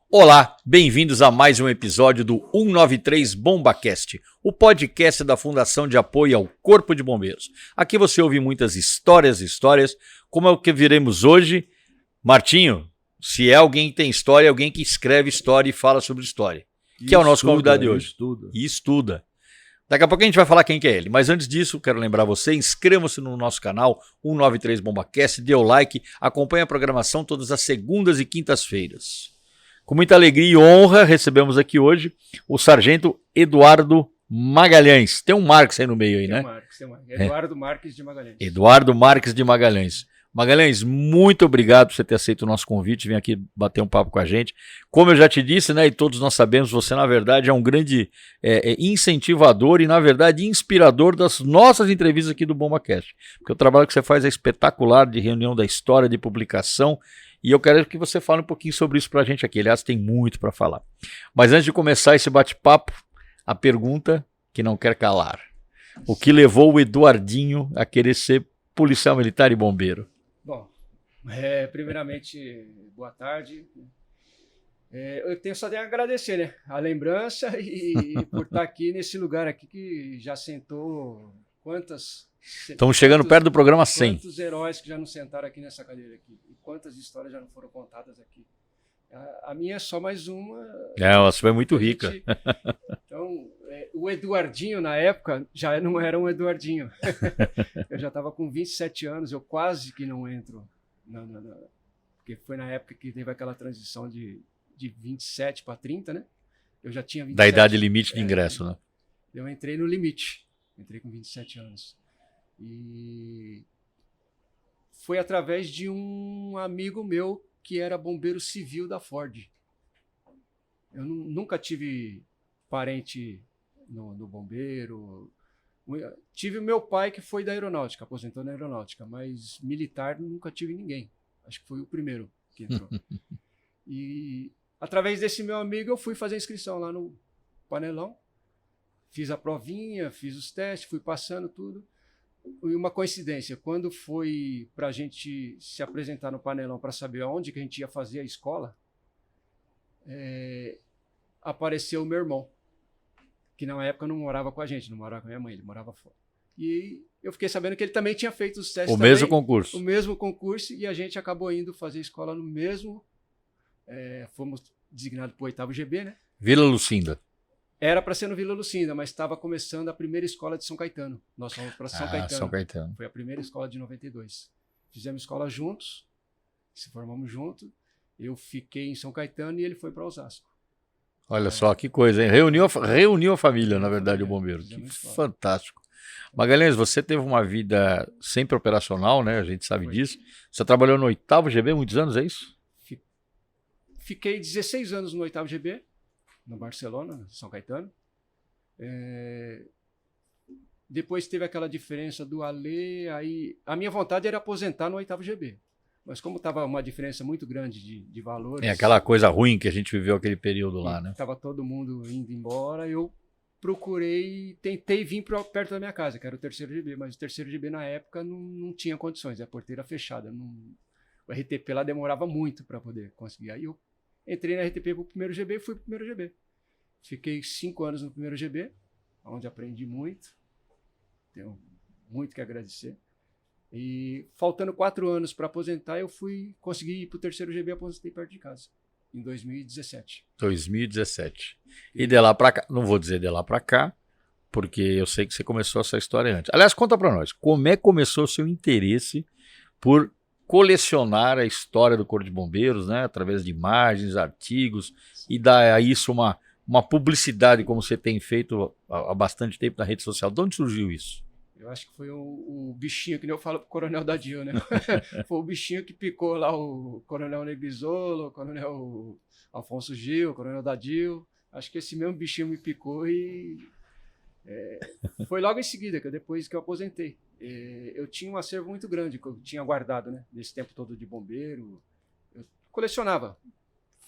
Olá, bem-vindos a mais um episódio do 193 BombaCast, o podcast da Fundação de Apoio ao Corpo de Bombeiros. Aqui você ouve muitas histórias, como é o que veremos hoje. Martinho, se é alguém que tem história, é alguém que escreve história e fala sobre história, que é o nosso convidado de hoje. E estuda. Daqui a pouco a gente vai falar quem que é ele, mas antes disso, quero lembrar você, inscreva-se no nosso canal 193 BombaCast, dê o like, acompanhe a programação todas as segundas e quintas-feiras. Com muita alegria e honra, recebemos aqui hoje o Sargento Eduardo Magalhães. Tem um Marques aí no meio aí, né? Tem um Marques. Eduardo Marques de Magalhães. Eduardo Marques de Magalhães. Magalhães, muito obrigado por você ter aceito o nosso convite, vir aqui bater um papo com a gente. Como eu já te disse, né, e todos nós sabemos, você na verdade é um grande incentivador e na verdade inspirador das nossas entrevistas aqui do BombaCast. Porque o trabalho que você faz é espetacular, de reunião da história, de publicação. E eu quero que você fale um pouquinho sobre isso pra gente aqui. Aliás, tem muito para falar. Mas antes de começar esse bate-papo, a pergunta que não quer calar. O que levou o Eduardinho a querer ser policial militar e bombeiro? Bom, primeiramente, boa tarde. Eu tenho só de agradecer, né? A lembrança e por estar aqui nesse lugar aqui que já sentou Estamos chegando perto do programa 100. Quantos heróis que já não sentaram aqui nessa cadeira aqui? E quantas histórias já não foram contadas aqui? A minha é só mais uma. A sua é muito rica. Então, o Eduardinho, na época, já não era um Eduardinho. Eu já estava com 27 anos, eu quase que não entro. Porque foi na época que teve aquela transição de 27 para 30, né? Eu já tinha 27. Da idade limite de ingresso, né? Eu entrei no limite. Entrei com 27 anos. E foi através de um amigo meu que era bombeiro civil da Ford. Eu nunca tive parente no bombeiro. Tive o meu pai que foi da aeronáutica, aposentou na aeronáutica, mas militar nunca tive ninguém. Acho que foi o primeiro que entrou. E através desse meu amigo eu fui fazer inscrição lá no Panelão. Fiz a provinha, fiz os testes, fui passando tudo. E uma coincidência, quando foi para a gente se apresentar no Panelão para saber onde que a gente ia fazer a escola, apareceu o meu irmão, que na época não morava com a gente, não morava com a minha mãe, ele morava fora. E eu fiquei sabendo que ele também tinha feito os testes. O mesmo concurso. O mesmo concurso, e a gente acabou indo fazer escola no mesmo. Fomos designados para o 8º GB, né? Vila Lucinda. Era para ser no Vila Lucinda, mas estava começando a primeira escola de São Caetano. Nós fomos para São Caetano. São Caetano. Foi a primeira escola de 92. Fizemos escola juntos, se formamos juntos. Eu fiquei em São Caetano e ele foi para Osasco. Olha só que coisa, hein? Reuniu a família, na verdade, o bombeiro. Que fantástico. Magalhães, você teve uma vida sempre operacional, né? A gente sabe disso. Você trabalhou no 8º GB muitos anos, é isso? Fiquei 16 anos no 8º GB. No Barcelona, São Caetano. Depois teve aquela diferença do Alê, aí a minha vontade era aposentar no 8º GB. Mas como estava uma diferença muito grande de valores... Aquela coisa ruim que a gente viveu aquele período lá, né? Estava todo mundo indo embora, eu tentei vir perto da minha casa, que era o 3º GB, mas o 3º GB na época não tinha condições, a porteira fechada. O RTP lá demorava muito para poder conseguir. Aí eu entrei na RTP para o 1º GB e fui para o 1º GB. Fiquei 5 anos no 1º GB, onde aprendi muito. Tenho muito que agradecer. E faltando 4 anos para aposentar, eu consegui ir para o 3º GB e aposentei perto de casa, em 2017. 2017. E de lá para cá, não vou dizer de lá para cá, porque eu sei que você começou essa história antes. Aliás, conta para nós, como é que começou o seu interesse por colecionar a história do Corpo de Bombeiros, né, através de imagens, artigos, e dar a isso uma publicidade como você tem feito há bastante tempo na rede social. De onde surgiu isso? Eu acho que foi o bichinho, que nem eu falo pro Coronel Dadil, né? Foi o bichinho que picou lá o Coronel Negrisolo, o Coronel Afonso Gil, o Coronel Dadil. Acho que esse mesmo bichinho me picou e foi logo em seguida, depois que eu aposentei. Eu tinha um acervo muito grande que eu tinha guardado, né? Nesse tempo todo de bombeiro. Eu colecionava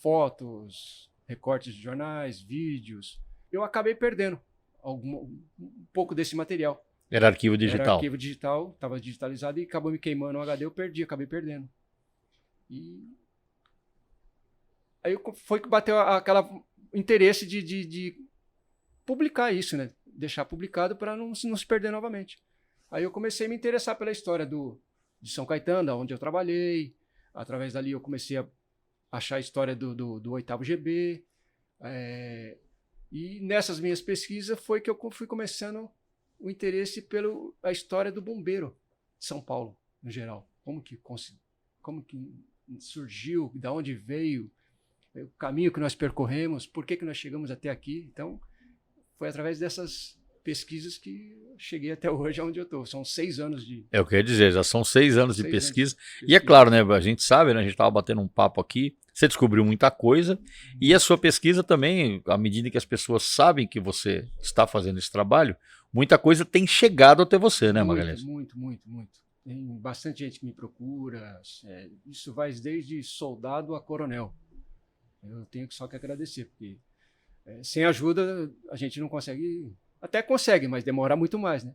fotos, recortes de jornais, vídeos. Eu acabei perdendo um pouco desse material. Era arquivo digital? Era arquivo digital, estava digitalizado e acabou me queimando o HD, acabei perdendo. E Aí foi que bateu aquela interesse de publicar isso, né? Deixar publicado para não se perder novamente. Aí eu comecei a me interessar pela história de São Caetano, onde eu trabalhei. Através dali eu comecei a achar a história do 8º GB. E nessas minhas pesquisas foi que eu fui começando o interesse pela história do bombeiro de São Paulo, no geral. Como que surgiu, de onde veio, o caminho que nós percorremos, por que nós chegamos até aqui. Então, foi através dessas pesquisas que eu cheguei até hoje onde eu estou. São 6 anos de... É o que eu ia dizer, já são 6 anos de pesquisa. E é claro, né, a gente sabe, né, a gente estava batendo um papo aqui, você descobriu muita coisa, e a sua pesquisa também, à medida que as pessoas sabem que você está fazendo esse trabalho, muita coisa tem chegado até você, né, Magalhães? Muito. Tem bastante gente que me procura, isso vai desde soldado a coronel. Eu tenho só que agradecer, porque sem ajuda a gente não consegue, até consegue, mas demora muito mais, né?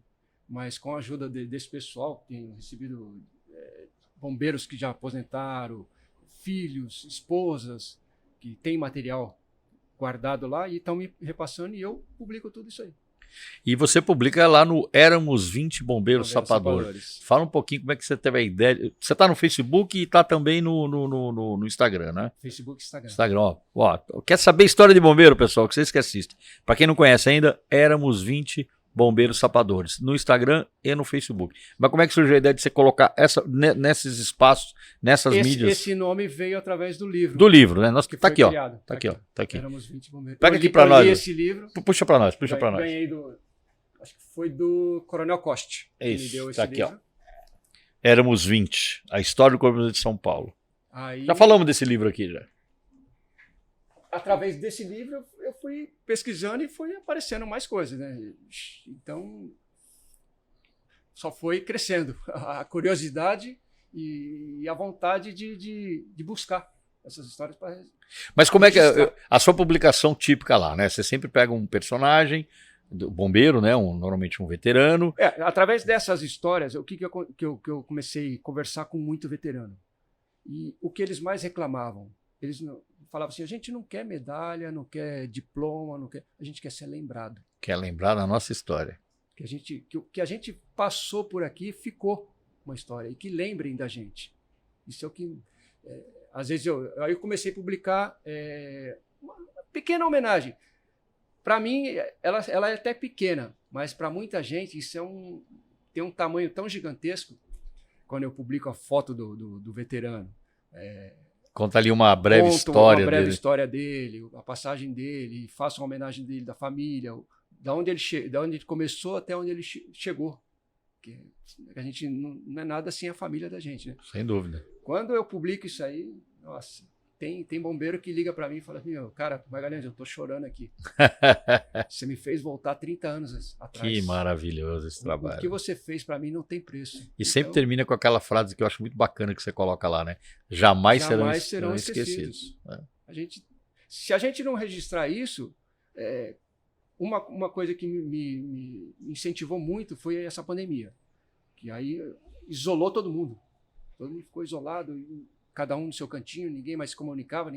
Mas com a ajuda desse pessoal, tenho recebido bombeiros que já aposentaram, filhos, esposas, que têm material guardado lá e estão me repassando e eu publico tudo isso aí. E você publica lá no Éramos 20 Bombeiros Sapadores. Fala um pouquinho como é que você teve a ideia. Você está no Facebook e está também no Instagram, né? Facebook e Instagram. Instagram, ó. Quer saber história de bombeiro, pessoal? Que vocês que assistem. Para quem não conhece ainda, Éramos 20 Bombeiros Sapadores. No Instagram e no Facebook. Mas como é que surgiu a ideia de você colocar nesses espaços, nessas mídias? Esse nome veio através do livro. Do livro, né? Tá aqui, ó. Tá aqui. Éramos 20 bombeiros. Pega aqui para nós. Esse livro. Puxa para nós. Ganhei acho que foi do Coronel Coste. Isso, me deu esse tá aqui, livro. ó. Éramos 20. A história do Corpo de São Paulo. Aí, já falamos desse livro aqui, já. Através desse livro, eu fui pesquisando e foi aparecendo mais coisas, né? Então, só foi crescendo a curiosidade e a vontade de buscar essas histórias para... Mas como é que a sua publicação típica lá, né? Você sempre pega um personagem, do bombeiro, né? Normalmente um veterano. Através dessas histórias, o que eu comecei a conversar com muito veterano. E o que eles mais reclamavam, eles falavam assim, a gente não quer medalha, não quer diploma, a gente quer ser lembrado. Quer lembrar da nossa história. Que a gente passou por aqui ficou uma história, e que lembrem da gente. Isso é o que... às vezes aí eu comecei a publicar uma pequena homenagem. Para mim, ela é até pequena, mas para muita gente isso tem um tamanho tão gigantesco quando eu publico a foto do veterano. Conta ali uma breve história uma breve dele. história dele, a passagem dele, faço uma homenagem dele, da família, da onde ele começou até onde ele chegou. Porque a gente não é nada sem a família da gente, né? Sem dúvida. Quando eu publico isso aí, nossa, tem bombeiro que liga para mim e fala assim, cara, Magalhães, eu tô chorando aqui. Você me fez voltar 30 anos atrás. Que maravilhoso esse trabalho. O que você fez para mim não tem preço. E sempre termina com aquela frase que eu acho muito bacana que você coloca lá, né? Jamais serão esquecidos. Se a gente não registrar isso, uma coisa que me incentivou muito foi essa pandemia. Que aí isolou todo mundo. Todo mundo ficou isolado, cada um no seu cantinho, ninguém mais se comunicava,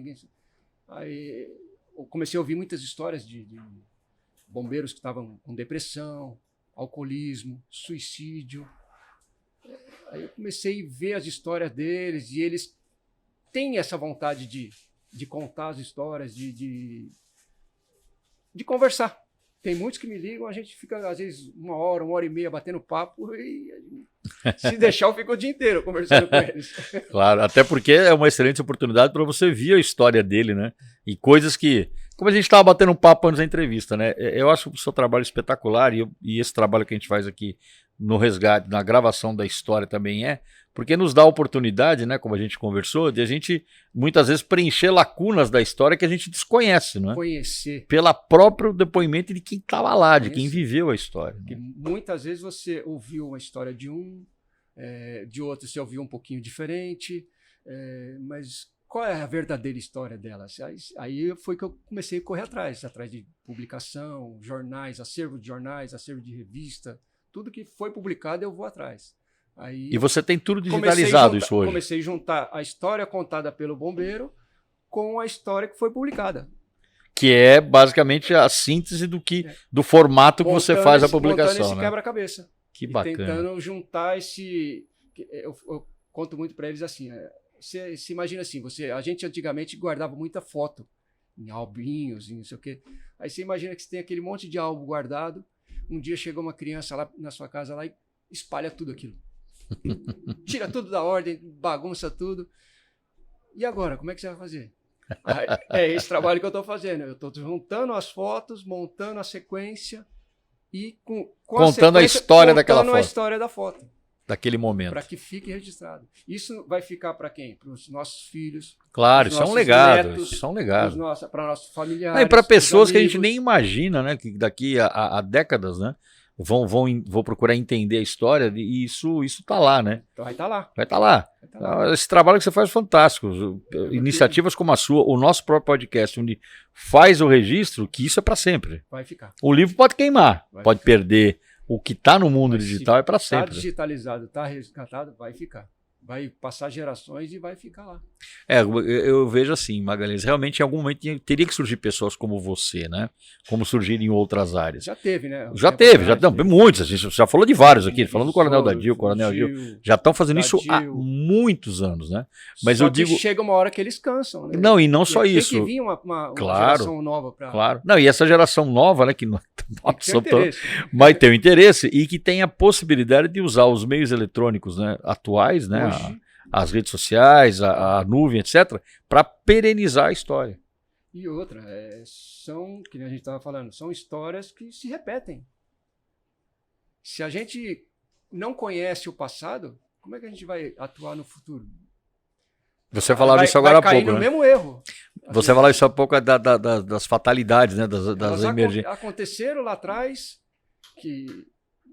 Aí eu comecei a ouvir muitas histórias de bombeiros que estavam com depressão, alcoolismo, suicídio. Aí eu comecei a ver as histórias deles e eles têm essa vontade de contar as histórias, de conversar. Tem muitos que me ligam, a gente fica às vezes 1 hora e meia batendo papo e se deixar eu fico o dia inteiro conversando com eles. Claro, até porque é uma excelente oportunidade para você ver a história dele, né? E coisas que, como a gente estava batendo um papo antes da entrevista, né? Eu acho o seu trabalho espetacular e esse trabalho que a gente faz aqui no resgate, na gravação da história também porque nos dá a oportunidade, né, como a gente conversou, de a gente muitas vezes preencher lacunas da história que a gente desconhece, não é? Conhecer. Pelo próprio depoimento de quem estava lá, de quem viveu a história. Porque muitas vezes você ouviu uma história de outro você ouviu um pouquinho diferente, mas qual é a verdadeira história delas? Aí foi que eu comecei a correr atrás de publicação, jornais, acervo de revista, tudo que foi publicado eu vou atrás. Aí e você tem tudo digitalizado isso hoje? Comecei a juntar a história contada pelo bombeiro com a história que foi publicada. Que é basicamente a síntese do formato que você faz a publicação. Montando esse né? quebra-cabeça. Que bacana. Tentando juntar esse... Eu conto muito para eles assim, você se imagina assim, a gente antigamente guardava muita foto em albinhos, em não sei o quê. Aí você imagina que você tem aquele monte de álbum guardado, um dia chegou uma criança lá na sua casa lá e espalha tudo aquilo. Tira tudo da ordem, bagunça tudo. E agora, como é que você vai fazer? É esse trabalho que eu estou fazendo. Eu estou juntando as fotos, montando a sequência e contando a história daquela foto. Contando a história da foto. Daquele momento. Para que fique registrado. Isso vai ficar para quem? Para os nossos filhos. Claro, isso é um legado. Isso é um legado. Para nossos familiares. E para pessoas que a gente nem imagina, né? Que daqui a décadas, né? Vão procurar entender a história e isso tá lá, né? Então vai estar lá. Vai estar lá. Esse trabalho que você faz é fantástico. Iniciativas como a sua, o nosso próprio podcast, onde faz o registro, que isso é para sempre. Vai ficar. O livro pode queimar, pode perder. O que está no mundo digital é para sempre. Está digitalizado, está resgatado, vai ficar. Vai passar gerações e vai ficar lá. Eu vejo assim, Magalhães, realmente em algum momento teria que surgir pessoas como você, né? Como surgirem em outras áreas. Já teve, né? Muitos. A gente já falou de vários aqui, falando do Coronel Dadil, Coronel Gil. Já estão fazendo isso há muitos anos, né? Mas eu digo. Chega uma hora que eles cansam, né? Não, e não só isso. Tem que vir uma geração nova para. Claro. Não, e essa geração nova, né? Que não mas tem o interesse e que tem a possibilidade de usar os meios eletrônicos, né, atuais, né? As redes sociais, a nuvem, etc., para perenizar a história. E outra, que a gente estava falando, são histórias que se repetem. Se a gente não conhece o passado, como é que a gente vai atuar no futuro? Você falava isso agora há pouco, no mesmo erro. Você falava isso há pouco das fatalidades, né, das emergências. Aconteceram lá atrás, que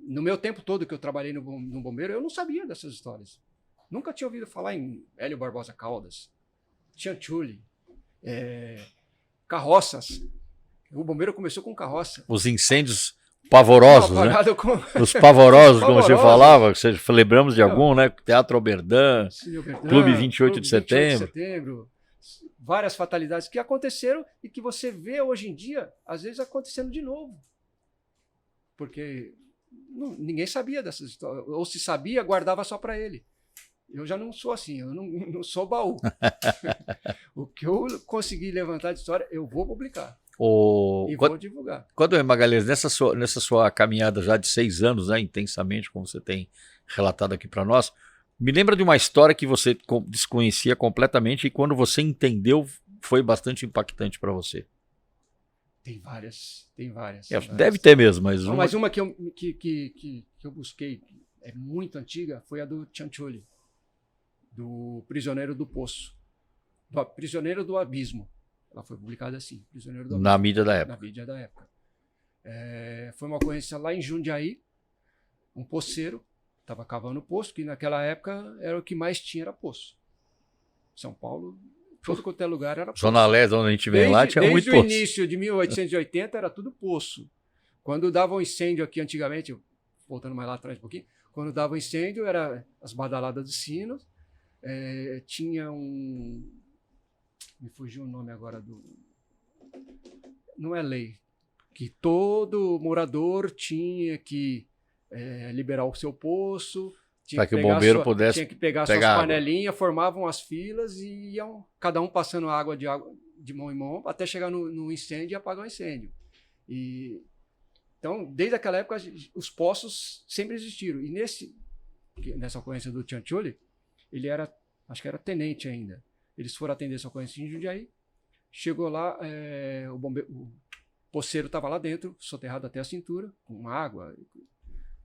no meu tempo todo que eu trabalhei no bombeiro, eu não sabia dessas histórias. Nunca tinha ouvido falar em Hélio Barbosa Caldas, Chanchulli, carroças. O bombeiro começou com carroça. Os incêndios pavorosos, né? Os pavorosos, como você falava, lembramos de algum, né? Teatro Oberdan, Clube 28 de Setembro. Várias fatalidades que aconteceram e que você vê hoje em dia, às vezes acontecendo de novo. Porque ninguém sabia dessas histórias. Ou se sabia, guardava só para ele. Eu já não sou assim, eu não sou baú. O que eu conseguir levantar de história, eu vou publicar. Vou divulgar. Quando, Magalhães, nessa sua caminhada já de 6 anos, né, intensamente, como você tem relatado aqui para nós, me lembra de uma história que você desconhecia completamente e quando você entendeu foi bastante impactante para você. Tem várias. Deve ter mesmo, mas uma... Mas uma que eu busquei, é muito antiga, foi a do Chanchulli, do Prisioneiro do Poço, do Prisioneiro do Abismo. Ela foi publicada assim, Prisioneiro do Abismo. Na mídia da época. Na mídia da época. Foi uma ocorrência lá em Jundiaí, um poceiro estava cavando poço, que naquela época era o que mais tinha, era poço. São Paulo, todo quanto é lugar era poço. Zona Leste, onde a gente vem lá, tinha muito poço. Desde o início de 1880 era tudo poço. Quando dava um incêndio aqui antigamente, voltando mais lá atrás um pouquinho, quando dava um incêndio, era as badaladas dos sinos, tinha um... Me fugiu o nome agora do... Não é lei. Que todo morador tinha que liberar o seu poço, para que o bombeiro pudesse tinha que pegar suas panelinhas, formavam as filas e iam cada um passando água de mão em mão até chegar no incêndio e apagar o incêndio. Então, desde aquela época, os poços sempre existiram. E nessa ocorrência do Chanchulli, ele acho que era tenente ainda. Eles foram atender essa ocorrência em Jundiaí. Chegou lá, o poceiro estava lá dentro, soterrado até a cintura, com água.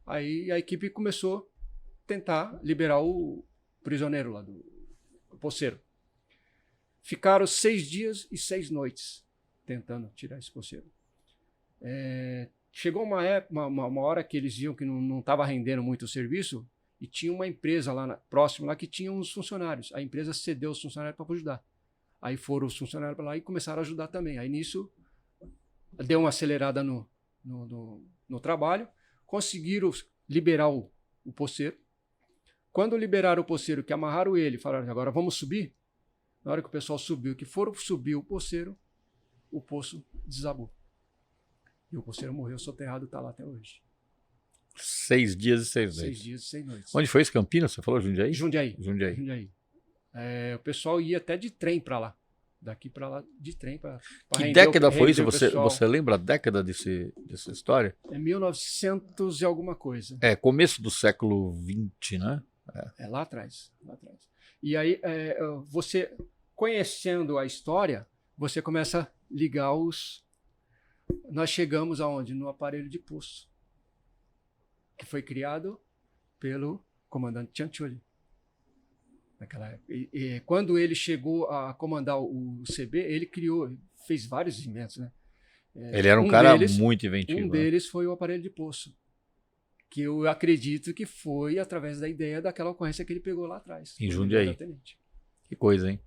Aí a equipe começou a tentar liberar o prisioneiro lá do poceiro. Ficaram 6 dias e 6 noites tentando tirar esse poceiro. Chegou uma hora que eles viam que não estava rendendo muito o serviço e tinha uma empresa lá próxima lá que tinha uns funcionários. A empresa cedeu os funcionários para ajudar. Aí foram os funcionários para lá e começaram a ajudar também. Aí nisso deu uma acelerada no trabalho, conseguiram liberar o poceiro. Quando liberaram o poceiro, que amarraram ele, falaram, agora vamos subir. Na hora que o pessoal subiu, que foram subir o poceiro, o poço desabou. E o poceiro morreu soterrado, está lá até hoje. 6 dias e 6 noites. 6 dias e 6 noites. Onde foi isso? Campinas? Você falou Jundiaí? Jundiaí. Jundiaí. O pessoal ia até de trem para lá. Daqui para lá, de trem para Que década foi isso? Você lembra a década dessa história? É 1900 e alguma coisa. Começo do século XX, né? É lá atrás. E aí, você conhecendo a história, você começa a ligar os... Nós chegamos aonde? No aparelho de poço, que foi criado pelo comandante Cianciulli. Naquela época. E quando ele chegou a comandar o CB, ele fez vários inventos, né? Ele era um cara muito inventivo. Um deles foi o aparelho de poço, que eu acredito que foi através da ideia daquela ocorrência que ele pegou lá atrás. Em Jundiaí. Que coisa, hein?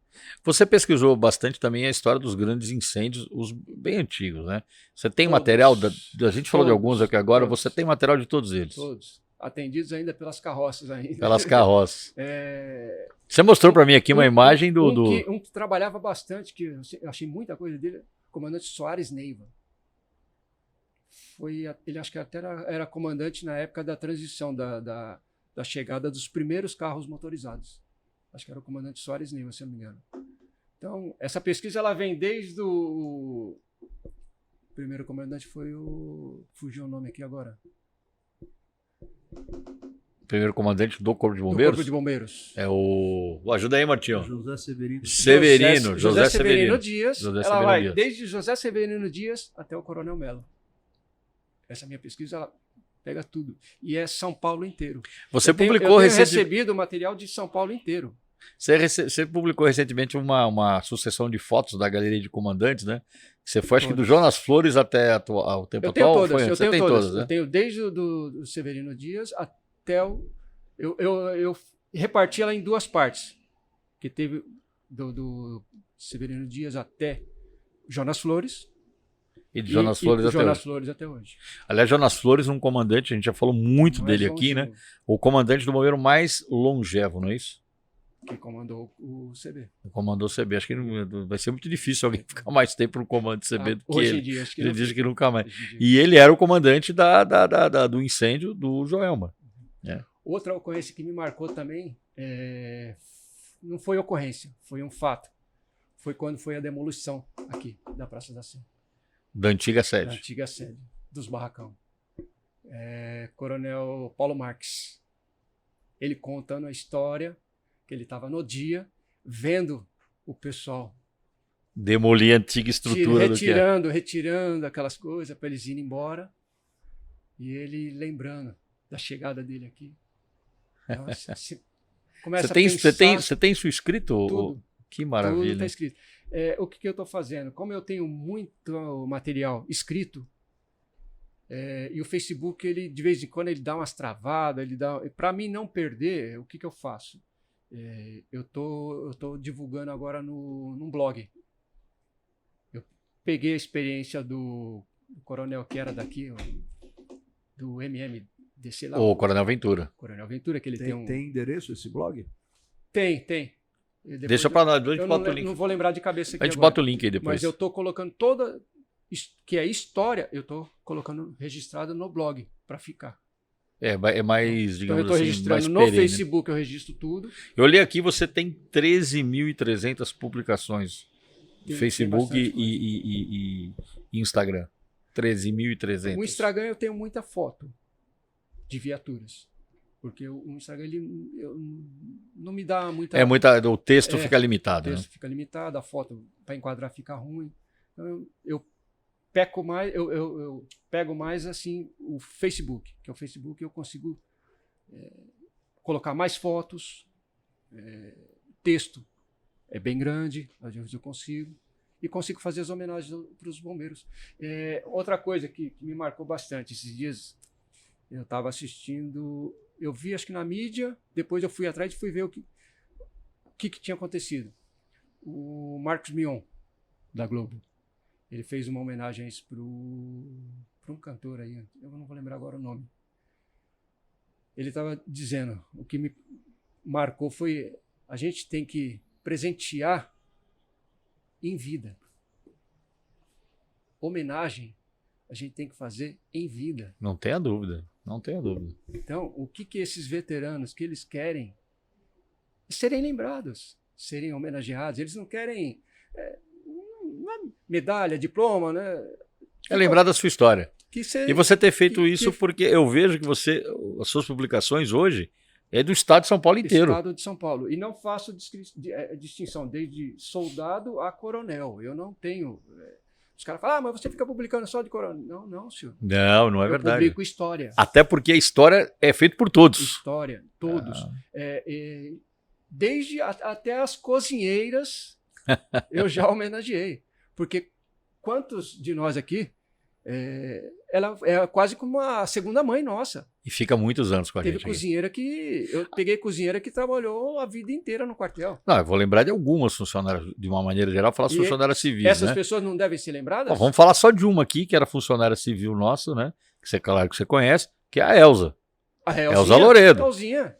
Você pesquisou bastante também a história dos grandes incêndios, os bem antigos, né? Você tem material, a gente falou de alguns aqui agora, você tem material de todos eles? Todos. Atendidos ainda pelas carroças ainda. Pelas carroças. Você mostrou para mim aqui uma imagem do... Um que trabalhava bastante, que eu achei muita coisa dele, o comandante Soares Neiva. Ele acho que até era comandante na época da transição, da chegada dos primeiros carros motorizados. Acho que era o comandante Soares Neiva, se eu não me engano. Então, essa pesquisa ela vem desde o primeiro comandante foi fugiu o nome aqui agora. Primeiro comandante do Corpo de Bombeiros? Do Corpo de Bombeiros. É Ajuda aí, Martinho. José Severino. José Severino Dias. Ela vai desde José Severino Dias até o Coronel Melo. Essa minha pesquisa, ela pega tudo. E é São Paulo inteiro. Você publicou eu tenho recebido material de São Paulo inteiro. Você publicou recentemente uma sucessão de fotos da galeria de comandantes, né? Você foi, acho que do Jonas Flores até o tempo atual? Eu tenho todas. Né? Eu tenho desde do Severino Dias até o... Eu reparti ela em duas partes. Que teve do Severino Dias até Jonas Flores. E de Jonas Flores até hoje. Aliás, Jonas Flores, um comandante, a gente já falou muito dele aqui, né? O comandante do bombeiro mais longevo, não é isso? Que comandou o CB. Comandou o CB. Acho que vai ser muito difícil alguém ficar mais tempo no comando do CB do que hoje ele. Em dia, acho que ele diz que nunca mais. E ele era o comandante do incêndio do Joelma. Outra ocorrência que me marcou também, não foi ocorrência, foi um fato. Foi quando foi a demolição aqui da Praça da Sé. Da antiga sede. Da antiga sede, dos barracão. Coronel Paulo Marques. Ele contando a história, que ele estava no dia, vendo o pessoal demolir a antiga estrutura retirando aquelas coisas para eles irem embora. E ele lembrando da chegada dele aqui. Então, você tem isso escrito? Tudo. Que maravilha. Tudo está escrito. O que eu estou fazendo? Como eu tenho muito material escrito, e o Facebook, ele de vez em quando, ele dá umas travadas, para mim não perder, o que eu faço? Eu tô divulgando agora num blog. Eu peguei a experiência do coronel que era daqui, do MMDC lá. O Coronel Ventura. Coronel Ventura, que ele tem endereço esse blog? Tem. Deixa para nós, a gente bota o link. Não vou lembrar de cabeça aqui a gente agora, bota o link aí depois. Mas eu tô colocando toda, que é história, eu tô colocando registrado no blog, para ficar. É mais, digamos então, eu tô registrando no perene, Facebook, eu registro tudo. Eu olhei aqui, você tem 13.300 publicações no Facebook e Instagram. 13.300. O Instagram eu tenho muita foto de viaturas. Porque o Instagram não me dá muita... O texto fica limitado. O texto fica limitado, a foto para enquadrar fica ruim. Então eu peco mais, eu pego mais assim o Facebook, que é o Facebook eu consigo colocar mais fotos, texto é bem grande, às vezes eu consigo, e consigo fazer as homenagens para os bombeiros. Outra coisa que me marcou bastante, esses dias eu estava assistindo, eu vi acho que na mídia, depois eu fui atrás e fui ver o que tinha acontecido. O Marcos Mion, da Globo, ele fez uma homenagem para um cantor aí, eu não vou lembrar agora o nome. Ele estava dizendo, o que me marcou foi, a gente tem que presentear em vida. Homenagem a gente tem que fazer em vida. Não tenha dúvida, não tenha dúvida. Então, o que esses veteranos que eles querem? Serem lembrados, serem homenageados. Eles não querem uma medalha, diploma, né? É lembrar da sua história. E você ter feito isso porque eu vejo que as suas publicações hoje é do estado de São Paulo inteiro. Estado de São Paulo. E não faço distinção desde soldado a coronel. Eu não tenho... Os caras falam, mas você fica publicando só de coronel. Não, senhor. Não é verdade. Eu publico história. Até porque a história é feita por todos. História, todos. Desde até as cozinheiras eu já homenageei. Porque quantos de nós aqui, ela é quase como uma segunda mãe nossa. E fica muitos anos com a Teve gente. Cozinheira eu peguei cozinheira que trabalhou a vida inteira no quartel. Não, eu vou lembrar de algumas funcionárias, de uma maneira geral, falar funcionárias civis. Essas né? pessoas não devem ser lembradas? Vamos falar só de uma aqui, que era funcionária civil nossa, né? Claro que você conhece, que é a Elza. A Elza Loredo. Elzinha.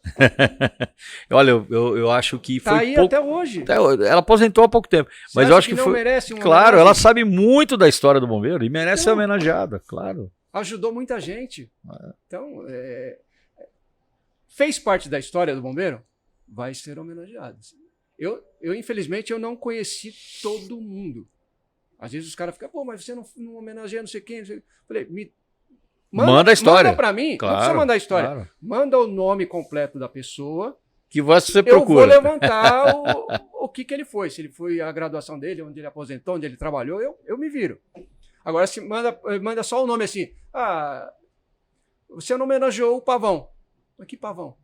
Olha, eu acho que foi tá aí pouco... até hoje. Ela aposentou há pouco tempo. Você mas eu acho que não foi... merece uma Claro, homenagem? ela sabe muito da história do bombeiro e merece ser homenageada, claro. Ajudou muita gente. Então, fez parte da história do bombeiro? Vai ser homenageado. Eu infelizmente, eu não conheci todo mundo. Às vezes os caras ficam, pô, mas você não homenageia não sei quem. Não sei... Falei, manda a história. Manda pra mim. Claro, não precisa mandar a história. Claro. Manda o nome completo da pessoa. Que você procura. Eu vou levantar o que ele foi. Se ele foi a graduação dele, onde ele aposentou, onde ele trabalhou, eu me viro. Agora, se manda só o nome assim. Você não homenageou o Pavão. Mas que Pavão?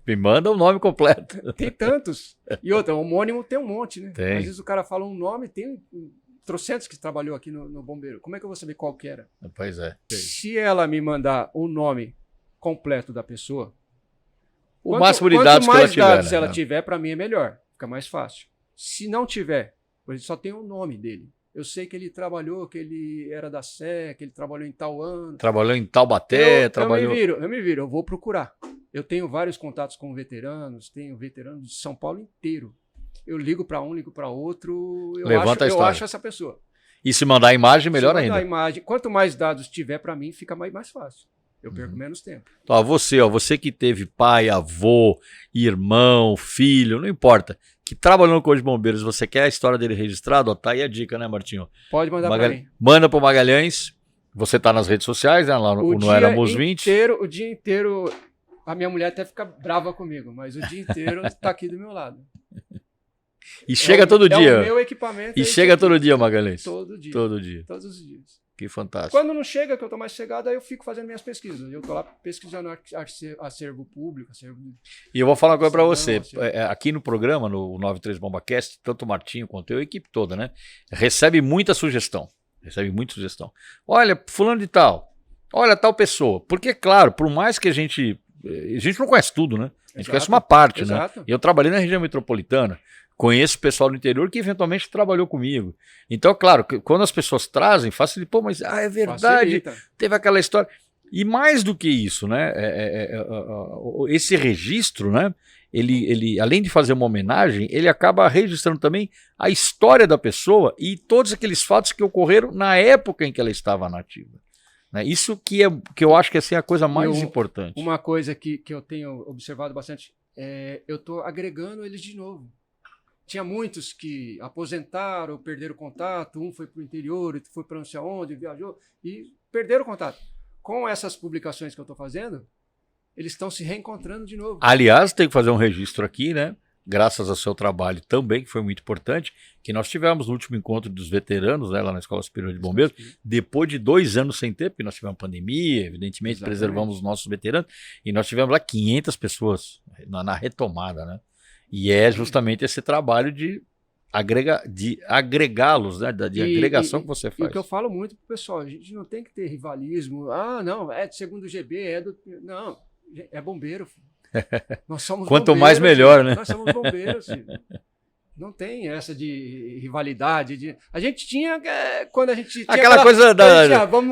Me manda o nome completo. Tem tantos. E outra, homônimo tem um monte, né? Tem. Às vezes o cara fala um nome, tem trocentos que trabalhou aqui no bombeiro. Como é que eu vou saber qual que era? Pois é. Se ela me mandar o nome completo da pessoa, o máximo de dados que ela tiver. Quanto mais dados ela tiver, para mim é melhor. Fica mais fácil. Se não tiver, por exemplo, só tem o nome dele. Eu sei que ele trabalhou, que ele era da Sé, que ele trabalhou em tal ano. Trabalhou em Taubaté, trabalhou... Eu me viro, eu vou procurar. Eu tenho vários contatos com veteranos, tenho veteranos de São Paulo inteiro. Eu ligo para um, ligo para outro, eu acho essa pessoa. E se mandar a imagem, melhor ainda. A imagem, quanto mais dados tiver para mim, fica mais fácil. Eu perco menos tempo. Então, você que teve pai, avô, irmão, filho, não importa, que trabalhou no Corpo de Bombeiros, você quer a história dele registrada? Tá aí a dica, né, Martinho? Pode mandar para mim. Manda pro Magalhães, você tá nas redes sociais, né, lá no Éramos 20. O dia inteiro, a minha mulher até fica brava comigo, mas o dia inteiro tá aqui do meu lado. E chega todo dia. É o meu equipamento. E chega todo dia, Magalhães? Todo dia. Todo dia. Todos os dias. Que fantástico. Quando não chega, que eu tô mais chegado, aí eu fico fazendo minhas pesquisas. Eu tô lá pesquisando acervo público, acervo... E eu vou falar uma coisa para você. Aqui no programa, no 93 BombaCast, tanto o Martinho quanto eu, a equipe toda, né? Recebe muita sugestão. Olha, fulano de tal. Olha, tal pessoa. Porque, claro, por mais que a gente não conhece tudo, né? A gente conhece uma parte, né? E eu trabalhei na região metropolitana. Conheço o pessoal do interior que eventualmente trabalhou comigo. Então, claro, quando as pessoas trazem, facilita, pô, mas é verdade, teve aquela história. E mais do que isso, né? Esse registro, né? Ele, além de fazer uma homenagem, ele acaba registrando também a história da pessoa e todos aqueles fatos que ocorreram na época em que ela estava nativa. Né? Isso que eu acho que assim, é a coisa mais importante. Uma coisa que eu tenho observado bastante, eu estou agregando eles de novo. Tinha muitos que aposentaram, perderam o contato, um foi para o interior, outro foi para não sei aonde, viajou e perderam o contato. Com essas publicações que eu estou fazendo, eles estão se reencontrando de novo. Aliás, tem que fazer um registro aqui, né? Graças ao seu trabalho também, que foi muito importante, que nós tivemos no último encontro dos veteranos, né, lá na Escola Superior de Bombeiros, depois de 2 anos sem ter, porque nós tivemos pandemia, evidentemente preservamos os nossos veteranos, e nós tivemos lá 500 pessoas na retomada, né? E é justamente esse trabalho de agregá-los, né? De agregação que você faz. E o que eu falo muito pro pessoal, a gente não tem que ter rivalismo. Não, é segundo o GB, Não, é bombeiro, filho. Nós somos Quanto mais melhor, filho. né? Nós somos bombeiros, filho. Não tem essa de rivalidade. A gente tinha, quando a gente tinha aquela coisa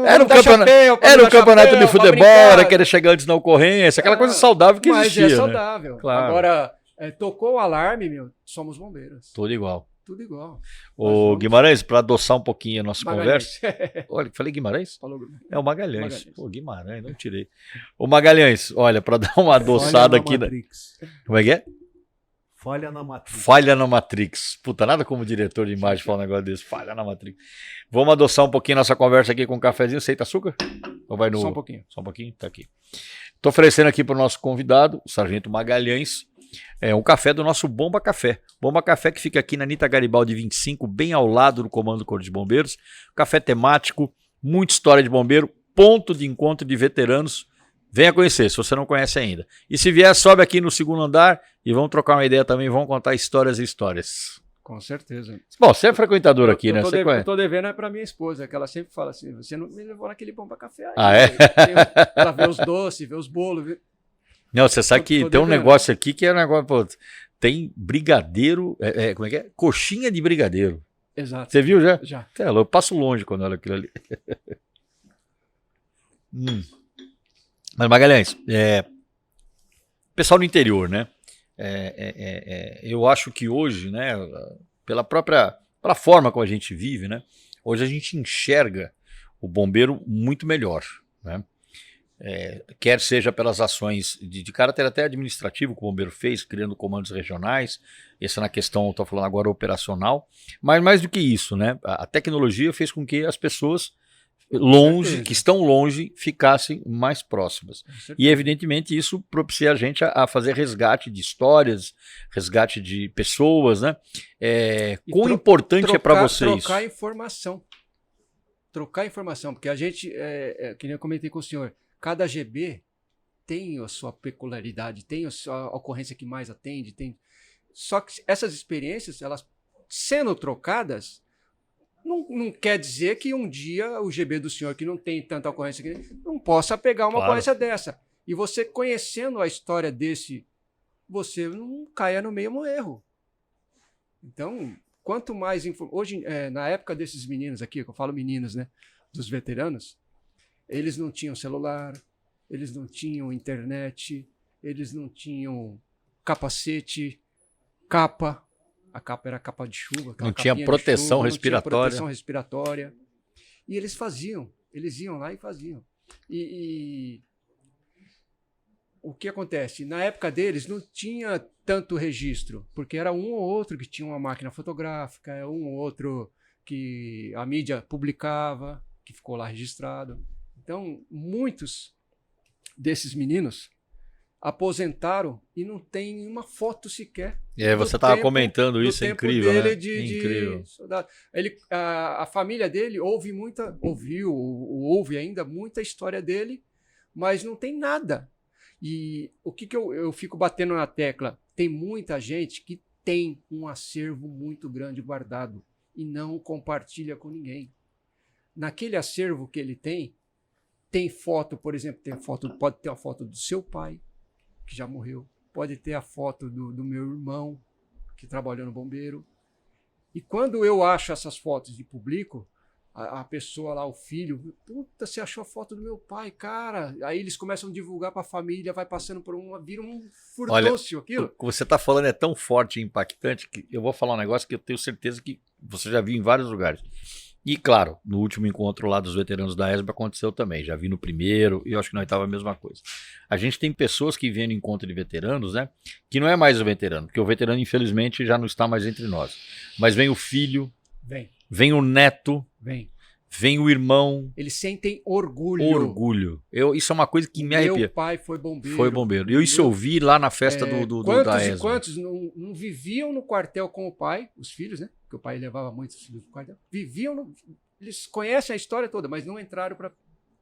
era um campeonato de futebol, era querer chegar antes na ocorrência, aquela coisa saudável que existia. Mas é saudável. Né? Claro. Agora, tocou o alarme, somos bombeiros. Tudo igual. Tudo igual. Ô, Guimarães, para adoçar um pouquinho a nossa Magalhães. conversa. Olha, falei Guimarães? Falou. É o Magalhães. Magalhães. Pô, Guimarães, não tirei. Ô, Magalhães, olha, para dar uma adoçada aqui. Matrix. Como é que é? Falha na Matrix. Falha na Matrix. Puta, nada como diretor de imagem falar um negócio desse. Falha na Matrix. Vamos adoçar um pouquinho nossa conversa aqui com um cafezinho. Aceita açúcar? Ou vai no... Só um pouquinho. Só um pouquinho? Tá aqui. Tô oferecendo aqui para o nosso convidado, o Sargento Magalhães, um café do nosso Bomba Café. Bomba Café que fica aqui na Anita Garibaldi 25, bem ao lado do Comando do Corpo de Bombeiros. Café temático, muita história de bombeiro, ponto de encontro de veteranos. Venha conhecer, se você não conhece ainda. E se vier, sobe aqui no segundo andar e vamos trocar uma ideia também, vamos contar histórias e histórias. Com certeza. Bom, você é frequentador aqui, né? Você Eu conhece? tô devendo pra minha esposa, que ela sempre fala assim, você não me levou naquele Bomba Café aí. Ah, é? Ela vê os doces, vê os bolos. Não, você sabe que Tô tem um devendo. negócio aqui que é um negócio... Pô, tem brigadeiro, como é que é? Coxinha de brigadeiro. Exato. Você viu já? Já. Eu passo longe quando olho aquilo ali. Mas, Magalhães, pessoal do interior, né? Eu acho que hoje, né, pela forma como a gente vive, né? Hoje a gente enxerga o bombeiro muito melhor, né? Quer seja pelas ações de caráter até administrativo que o bombeiro fez, criando comandos regionais, essa na questão, estou falando agora operacional, mas mais do que isso, né? A tecnologia fez com que as pessoas que estão longe, ficassem mais próximas. E evidentemente isso propicia a gente a fazer resgate de histórias, resgate de pessoas, né? Quão importante é para vocês? Trocar informação, porque a gente, que nem eu comentei com o senhor, cada GB tem a sua peculiaridade, tem a sua ocorrência que mais atende, só que essas experiências, elas sendo trocadas, não quer dizer que um dia o GB do senhor, que não tem tanta ocorrência, não possa pegar uma ocorrência dessa. E você conhecendo a história desse, você não caia no mesmo erro. Então, quanto mais... Hoje, na época desses meninos aqui, que eu falo meninos, né? Dos veteranos, eles não tinham celular, eles não tinham internet, eles não tinham capacete, capa. A capa era capa de chuva. Não tinha proteção respiratória. Não tinha proteção respiratória. E eles faziam. Eles iam lá e faziam. E o que acontece? Na época deles não tinha tanto registro, porque era um ou outro que tinha uma máquina fotográfica, um ou outro que a mídia publicava, que ficou lá registrado. Então, muitos desses meninos aposentaram e não tem uma foto sequer. Você estava comentando isso, é incrível, né? Incrível. A família dele ouve ainda muita história dele, mas não tem nada. E o que eu fico batendo na tecla? Tem muita gente que tem um acervo muito grande guardado e não compartilha com ninguém. Naquele acervo que ele tem foto, por exemplo, pode ter a foto do seu pai, que já morreu. Pode ter a foto do meu irmão, que trabalhou no bombeiro. E quando eu acho essas fotos e publico, a pessoa lá, o filho, puta, você achou a foto do meu pai, cara. Aí eles começam a divulgar para a família, vai passando por vira um furdúncio aquilo. O que você está falando é tão forte e impactante que eu vou falar um negócio que eu tenho certeza que você já viu em vários lugares. E, claro, no último encontro lá dos veteranos da ESB aconteceu também. Já vi no primeiro e eu acho que na oitava a mesma coisa. A gente tem pessoas que vêm no encontro de veteranos, né? Que não é mais o veterano, porque o veterano, infelizmente, já não está mais entre nós. Mas vem o filho, vem o neto, vem o irmão. Eles sentem orgulho. Isso é uma coisa que me arrepia. Meu pai foi bombeiro. Isso eu vi lá na festa da ESB. Quantos não viviam no quartel com o pai, os filhos, né? Porque o pai levava muitos filhos no quartel. Eles conhecem a história toda, mas não entraram para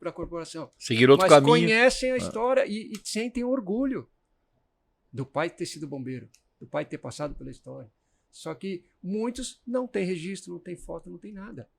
a corporação. Seguiram outro caminho. Mas conhecem a história e sentem orgulho do pai ter sido bombeiro, do pai ter passado pela história. Só que muitos não têm registro, não têm foto, não têm nada.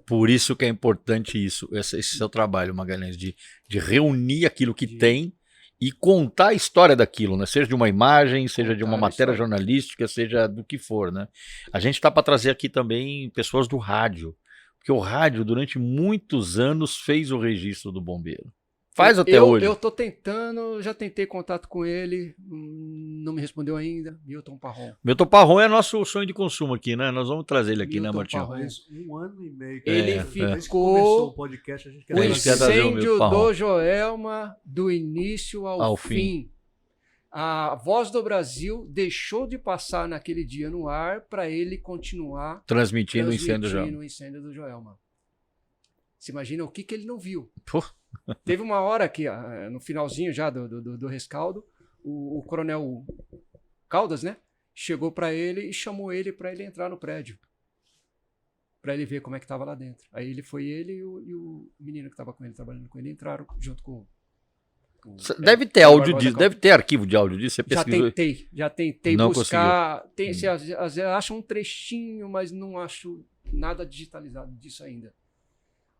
Por isso que é importante esse seu trabalho, Magalhães, de reunir aquilo que tem e contar a história daquilo, né? Seja de uma imagem, seja de uma matéria jornalística, seja do que for, né? A gente está para trazer aqui também pessoas do rádio, porque o rádio durante muitos anos fez o registro do bombeiro. Faz até hoje. Eu tô tentando, já tentei contato com ele, não me respondeu ainda. Milton Parron. Milton Parron é nosso sonho de consumo aqui, né? Nós vamos trazer ele aqui, Milton né, Martinho? Parron. Faz 1 ano e meio. Ele Desde que ficou começou o podcast, a gente quer o É, isso que é trazer o Milton incêndio Parron. do Joelma do início ao fim. A Voz do Brasil deixou de passar naquele dia no ar para ele continuar Transmitindo o incêndio já. o incêndio do Joelma. Você imagina o que ele não viu? Pô. Teve uma hora que, no finalzinho já do rescaldo, o coronel Caldas, né, chegou para ele e chamou ele para ele entrar no prédio, para ele ver como é que estava lá dentro. Aí ele e o menino que estava com ele, trabalhando com ele, entraram junto com Deve ter áudio disso, deve ter arquivo de áudio disso. Você pesquisou? Já tentei Não buscar. Às vezes eu acho um trechinho, mas não acho nada digitalizado disso ainda.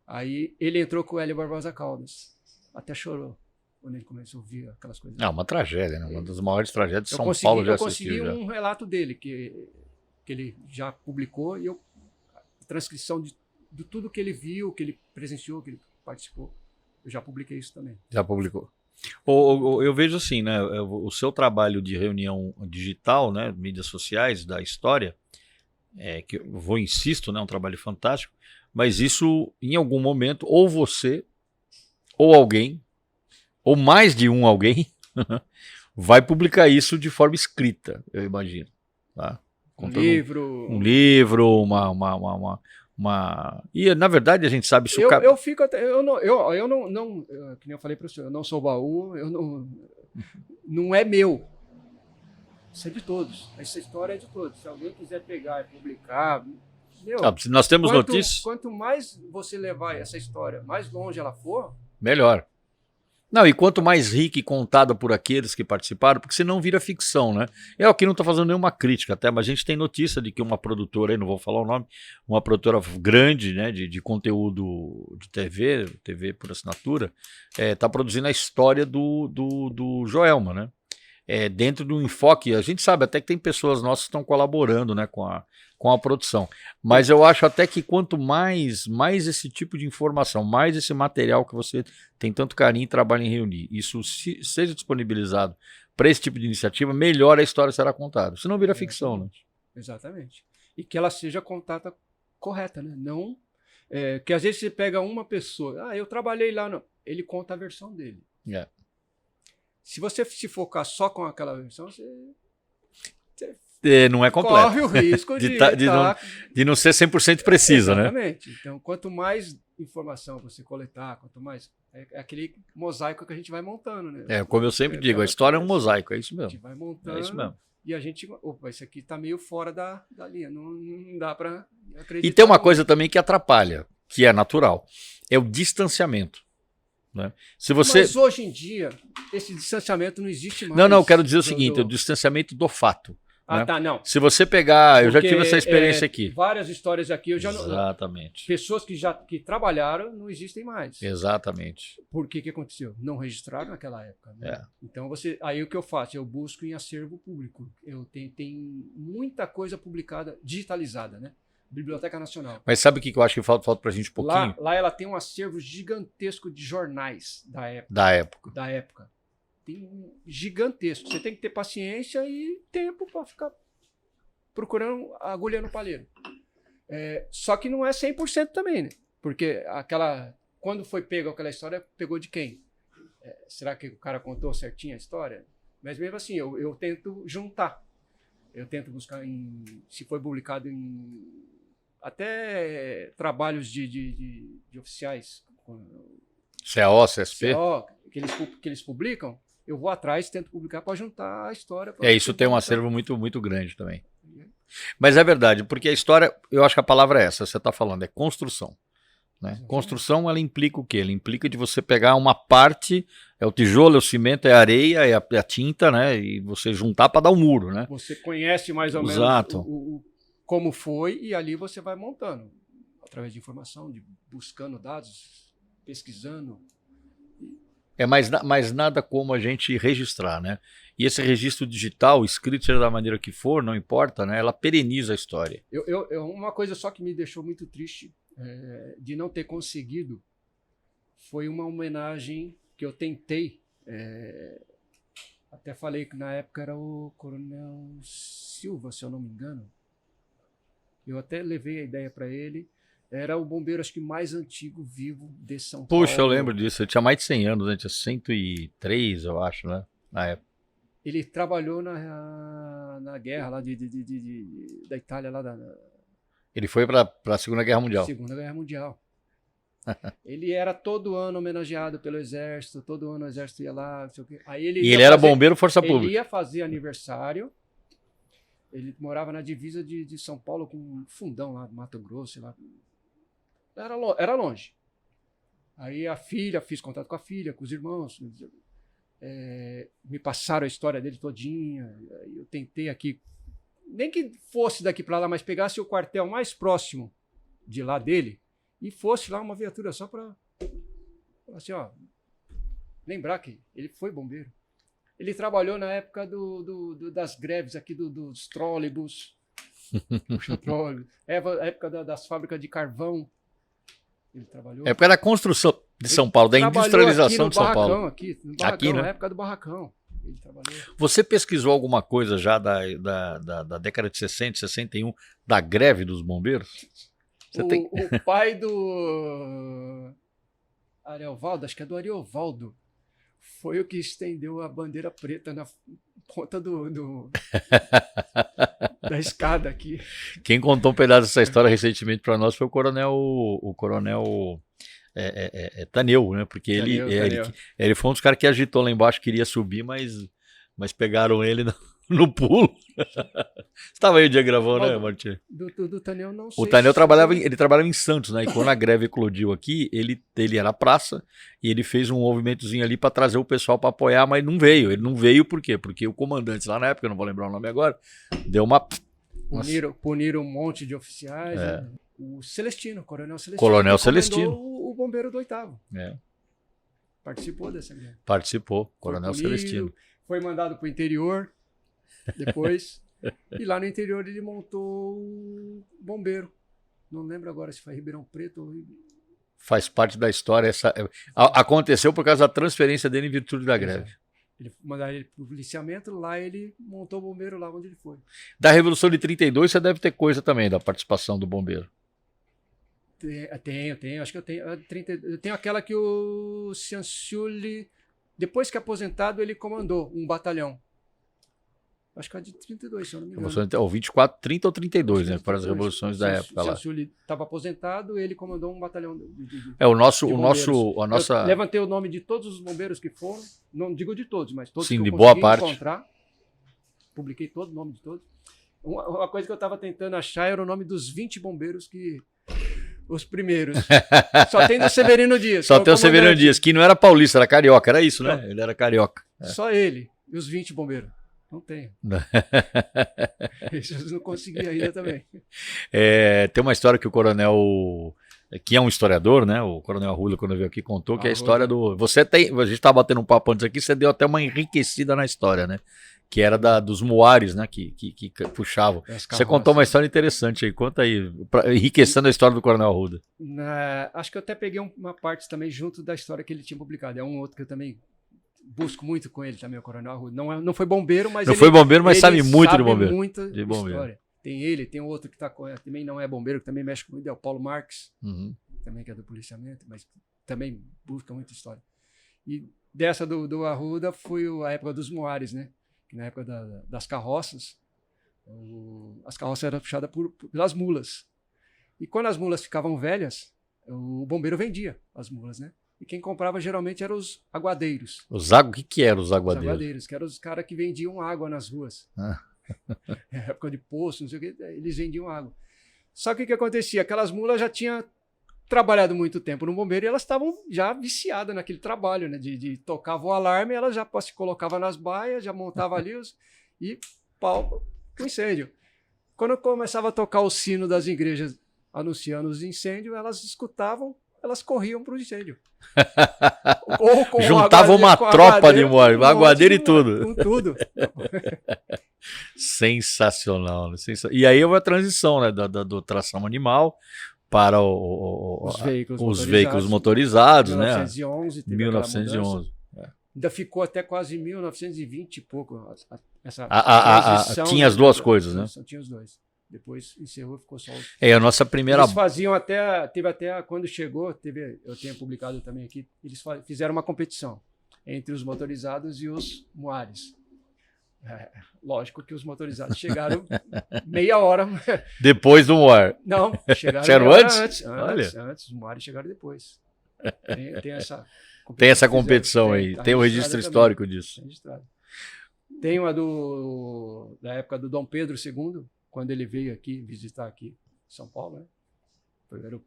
Aí ele entrou com o Hélio Barbosa Caldas. Até chorou quando ele começou a ouvir aquelas coisas. É uma tragédia, né? Uma das maiores tragédias de São consegui, Paulo já eu assistiu. consegui Já. um relato dele, que ele já publicou, e a transcrição de tudo que ele viu, que ele presenciou, que ele participou. Eu já publiquei isso também. Já publicou. Eu vejo assim, né? O seu trabalho de reunião digital, né? Mídias sociais, da história, que eu insisto, né? Um trabalho fantástico, mas isso, em algum momento, ou você, ou alguém, ou mais de um alguém, vai publicar isso de forma escrita, eu imagino. Tá? Um livro, E, na verdade, a gente sabe se o cara. Eu fico até. Eu não. Que nem eu falei para o senhor, eu não sou baú, não é meu. Isso é de todos. Essa história é de todos. Se alguém quiser pegar e publicar. Nós temos notícias. Quanto mais você levar essa história, mais longe ela for, melhor. Não, e quanto mais rica e contada por aqueles que participaram, porque senão vira ficção, né? Eu aqui não estou fazendo nenhuma crítica até, mas a gente tem notícia de que uma produtora, aí não vou falar o nome, uma produtora grande, né, de conteúdo de TV por assinatura, está produzindo a história do Joelma, né? Dentro do enfoque, a gente sabe até que tem pessoas nossas que estão colaborando, né, com a produção, mas eu acho até que quanto mais esse tipo de informação, mais esse material que você tem tanto carinho e trabalha em reunir, isso seja disponibilizado para esse tipo de iniciativa, melhor a história será contada, senão vira ficção, né? Exatamente. E que ela seja contada correta, né? Não, que às vezes você pega uma pessoa, eu trabalhei lá, não. Ele conta a versão dele. Se você se focar só com aquela versão, você não é completo. Corre o risco de não ser 100% precisa, né? Exatamente. Então, quanto mais informação você coletar, quanto mais... É aquele mosaico que a gente vai montando, né? Como eu sempre digo, a história é um mosaico, é isso mesmo. A gente vai montando. É isso mesmo. E a gente... Opa, isso aqui tá meio fora da linha. Não dá para acreditar. E tem uma coisa também que atrapalha, que é natural. É o distanciamento. Né? Mas hoje em dia, esse distanciamento não existe mais. Não, eu quero dizer o seguinte, o distanciamento do fato. Né? Tá, não. Se você pegar, eu já tive essa experiência aqui. Várias histórias aqui, eu já não... Exatamente. Pessoas que trabalharam não existem mais. Exatamente. Por que aconteceu? Não registraram naquela época. Né? Então, aí o que eu faço? Eu busco em acervo público. Eu tenho muita coisa publicada, digitalizada, né? Biblioteca Nacional. Mas sabe o que eu acho que falta pra gente um pouquinho? Lá ela tem um acervo gigantesco de jornais da época. Da época. Tem um gigantesco. Você tem que ter paciência e tempo para ficar procurando agulha no palheiro. Só que não é 100% também, né? Porque quando foi pego aquela história, pegou de quem? Será que o cara contou certinho a história? Mas mesmo assim, eu tento juntar. Eu tento buscar se foi publicado em até trabalhos de oficiais. CAO, CSP? CAO, que eles publicam, eu vou atrás e tento publicar para juntar a história. Isso tem um acervo muito, muito grande também. Mas é verdade, porque a história, eu acho que a palavra é essa, você está falando, é construção. Né? Construção, ela implica o quê? Ela implica de você pegar uma parte, é o tijolo, é o cimento, é a areia, é a tinta, né? E você juntar para dar um muro, né? Você conhece mais ou menos como foi e ali você vai montando, através de informação, buscando dados, pesquisando. Mais nada como a gente registrar, né? E esse registro digital, escrito seja da maneira que for, não importa, né? Ela pereniza a história. Uma coisa só que me deixou muito triste de não ter conseguido foi uma homenagem que eu tentei, até falei que na época era o Coronel Silva, se eu não me engano. Eu até levei a ideia para ele. Era o bombeiro, acho que mais antigo vivo de São Paulo. Puxa, eu lembro disso. Ele tinha mais de 100 anos, né? Tinha 103, eu acho, né? Na época. Ele trabalhou na guerra lá da Itália, lá da Ele foi para a Segunda Guerra Mundial. Segunda Guerra Mundial. Ele era todo ano homenageado pelo Exército, todo ano o Exército ia lá, não sei o quê. Aí E ele era bombeiro Força Ele Pública. ia fazer aniversário. Ele morava na divisa de São Paulo com um fundão lá do Mato Grosso, sei lá. Era longe. Aí fiz contato com a filha, com os irmãos. Me passaram a história dele todinha. Aí eu tentei aqui, nem que fosse daqui para lá, mas pegasse o quartel mais próximo de lá dele e fosse lá uma viatura só para assim, ó, lembrar que ele foi bombeiro. Ele trabalhou na época das greves aqui dos trólebus, época das fábricas de carvão. Ele trabalhou. É época da construção de São Paulo, da industrialização de São Paulo. Aqui no barracão, Aqui, né? na época do barracão. Ele trabalhou. Você pesquisou alguma coisa já da década de 60, 61, da greve dos bombeiros? O pai do Ariovaldo, acho que é do Ariovaldo, foi o que estendeu a bandeira preta na ponta da escada aqui. Quem contou um pedaço dessa história recentemente para nós foi o coronel Taneu, né? Porque Taneu. ele foi um dos caras que agitou lá embaixo, queria subir, mas pegaram ele no pulo. Você estava aí o dia gravando, né, Martim? Do Taneu não sei. O Taneu ele trabalhava em Santos, né? E quando a greve eclodiu aqui, ele era praça e ele fez um movimentozinho ali para trazer o pessoal para apoiar, mas não veio. Ele não veio por quê? Porque o comandante lá na época, eu não vou lembrar o nome agora, deu uma... Puniram um monte de oficiais. Né? O Celestino, Coronel Celestino. O bombeiro do 8º. É. Participou dessa greve. Participou, Coronel Celestino. Foi mandado para o interior depois. E lá no interior ele montou o bombeiro. Não lembro agora se foi Ribeirão Preto ou... Faz parte da história. Aconteceu por causa da transferência dele em virtude da greve. Ele mandaram ele para o policiamento, lá ele montou o bombeiro lá onde ele foi. Da Revolução de 32 você deve ter coisa também da participação do bombeiro. Tenho. Acho que eu tenho. Eu tenho aquela que o Cianciulli, depois que aposentado, ele comandou um batalhão. Acho que é de 32, se eu não me engano. Ou 24, 30 ou 32, né? Para as revoluções da época lá. O Cianciulli estava aposentado, ele comandou um batalhão a nossa... Eu levantei o nome de todos os bombeiros que foram, não digo de todos, mas todos. Sim, que de eu boa consegui parte. Encontrar. Publiquei todo o nome de todos. Uma coisa que eu estava tentando achar era o nome dos 20 bombeiros que... Os primeiros. Só tem do Severino Dias. Só tem o Severino Dias, que não era paulista, era carioca, era isso, né? Não. Ele era carioca. Só ele e os 20 bombeiros. Não tenho. Esses eu não consegui ainda também. Tem uma história que o coronel, que é um historiador, né? O coronel Arruda, quando veio aqui, contou que é a história do... A gente estava batendo um papo antes aqui, você deu até uma enriquecida na história, né? Que era dos muares, né? Que puxavam. Você contou uma história interessante aí. Conta aí, enriquecendo a história do coronel Arruda. Acho que eu até peguei uma parte também junto da história que ele tinha publicado. É um outro que eu também busco muito com ele também, o coronel Arruda. Não foi bombeiro, mas sabe muito de bombeiro. Muita história. Tem outro que também não é bombeiro, que também mexe com ele, é o Paulo Marques, também que é do policiamento, mas também busca muita história. E dessa do Arruda foi a época dos muares, né? Na época das carroças, as carroças eram puxadas pelas mulas. E quando as mulas ficavam velhas, o bombeiro vendia as mulas, né? E quem comprava geralmente eram os aguadeiros. O que eram os aguadeiros? Os aguadeiros, que eram os caras que vendiam água nas ruas. Época de poço, não sei o que, eles vendiam água. Só que o que acontecia? Aquelas mulas já tinham trabalhado muito tempo no bombeiro e elas estavam já viciadas naquele trabalho, né? De tocava o alarme, ela já se colocava nas baias, já montava ali e pau pro incêndio. Quando começava a tocar o sino das igrejas anunciando os incêndios, elas escutavam, elas corriam pro incêndio. Juntava uma tropa de muares, aguadeiro e tudo. Com tudo. Sensacional, né? E aí houve a transição, né? Do tração animal para os veículos motorizados, né? 1911, teve aquela mudança. 1911. Ainda ficou até quase 1920 e pouco. Essa transição, tinha as duas coisas, né? Tinha os dois. Depois encerrou e ficou só os... A nossa primeira... Eles faziam até... Teve até... Quando chegou, eu tenho publicado também aqui, eles fizeram uma competição entre os motorizados e os muares. Lógico que os motorizados chegaram meia hora... Depois do Moar. Não, chegaram antes? Antes. Os muares chegaram depois. Tem essa competição aí. Tem o registro histórico disso. Tem uma da época do Dom Pedro II, quando ele veio aqui visitar aqui em São Paulo, né?